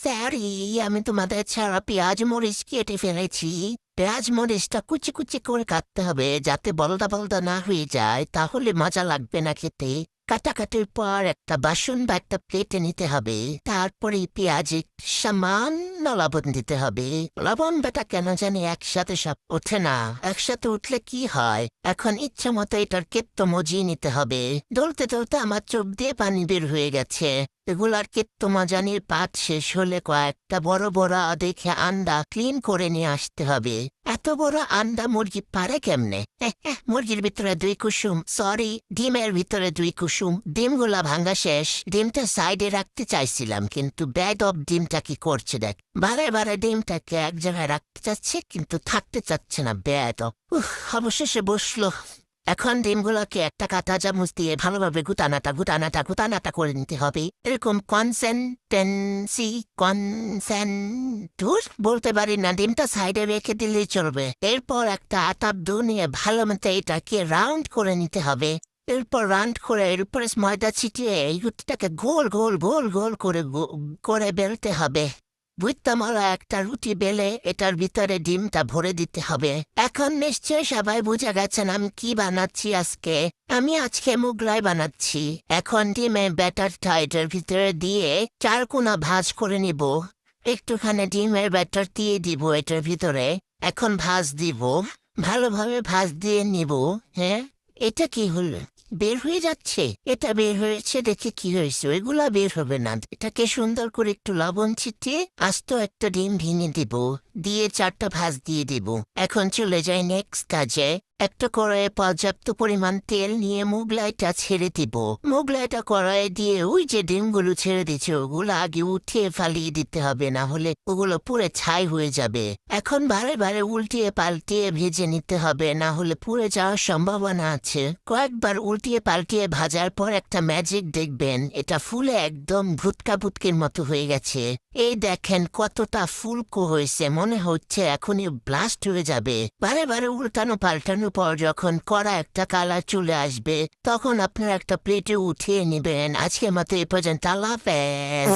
Sorry, আমি তোমাদের ছাড়া পেঁয়াজ মরিচ কেটে ফেলেছি। পেঁয়াজ মরিচটা কুচি কুচি করে কাটতে হবে যাতে বলদা বলদা না হয়ে যায়, তাহলে মজা লাগবে না খেতে। কাটাকাটির পর একটা বাসন বা একটা প্লেটে নিতে হবে। তারপরে পেঁয়াজে সামান্য লবণ দিতে হবে। লবণ বেটা কেন জানি একসাথে সব ওঠে না, একসাথে উঠলে কি হয়। এখন ইচ্ছা মতো এটার কেত্তো মজিয়ে নিতে হবে। দলতে দলতে আমার চোখ দিয়ে পানি বের হয়ে গেছে। এগুলার কেত্তো মজানির পাত শেষ হলে কয়েকটা বড় বড় দেখে আন্ডা ক্লিন করে নিয়ে আসতে হবে। এত বড় আন্ডা মুরগি পারে কেমনে? মুরগির ভিতরে 2 কুসুম, সরি ডিমের ভিতরে 2 কুসুম। ডিমগুলা ভাঙ্গা শেষ। ডিমটা সাইডে রাখতে চাইছিলাম, কিন্তু ব্যাড অফ ডিমটা কি করছে দেখ। বারে বারে ডিমটাকে এক জায়গায় রাখতে চাচ্ছে কিন্তু থাকতে চাচ্ছে না ব্যাড অফ। অবশেষে বসলো। এখন ডিমগুলোকে একটা কাঁটা চামচ দিয়ে ভালোভাবে গুটানাটা করে নিতে হবে। এরকম কনসেন্টুর বলতে পারি না, ডিমটা সাইডে রেখে দিলেই চলবে। এরপর একটা আটার ডো নিয়ে ভালো মতো এটাকে রাউন্ড করে নিতে হবে। এরপর রাউন্ড করে এর উপরে ময়দা ছিটিয়ে এই রুটিটাকে গোল গোল গোল গোল করে বেলতে হবে। বুঝতামলা একটা রুটি বেলে এটার ভিতরে ডিমটা ভরে দিতে হবে। এখন নিশ্চয় সবাই বুঝে গেছেন আমি কি বানাচ্ছি আজকে। আমি আজকে মোগলাই বানাচ্ছি। এখন ডিমে ব্যাটারটা এটার ভিতরে দিয়ে 4 কোণা ভাঁজ করে নিব। একটুখানি ডিমের ব্যাটার দিয়ে দিব এটার ভিতরে। এখন ভাঁজ দিব, ভালোভাবে ভাঁজ দিয়ে নিব। হ্যাঁ, এটা কি হলো? বের হয়ে যাচ্ছে। এটা বের হয়েছে দেখে কি হয়েছে? ওইগুলা বের হবে না। এটাকে সুন্দর করে একটু লবণ ছিটিয়ে আস্ত একটা ডিম ভেঙে দিব, দিয়ে 4টা ভাঁজ দিয়ে দিব। এখন চলে যাই নেক্সট কাজে। একটা কড়াইয়ে পর্যাপ্ত পরিমাণ তেল নিয়ে মোগলাইটা ছেড়ে দিব। মোগলাইটা কড়াইয়ে দিয়ে ওই যে ডিমগুলো ছেড়ে দিচ্ছে ওগুলো আগে উঠিয়ে ফালিয়ে দিতে হবে, না হলে ওগুলো পুরো ছাই হয়ে যাবে। এখন বারে বারে উল্টিয়ে পাল্টিয়ে ভেজে নিতে হবে, না হলে পুড়ে যাওয়ার সম্ভাবনা আছে। কয়েকবার উল্টিয়ে পাল্টিয়ে ভাজার পর একটা ম্যাজিক দেখবেন, এটা ফুলে একদম ভুটকা ভুটকির মতো হয়ে গেছে। এই দেখেন কতটা ফুলকো হয়েছে, মনে হচ্ছে এখনই ব্লাস্ট হয়ে যাবে। বারে বারে উল্টানো পাল্টানো পর যখন কড়া একটা কালার চলে আসবে তখন আপনারা একটা প্লেটে উঠিয়ে নেবেন। আজকের মতো এ পর্যন্ত, আল্লাহ হাফেজ।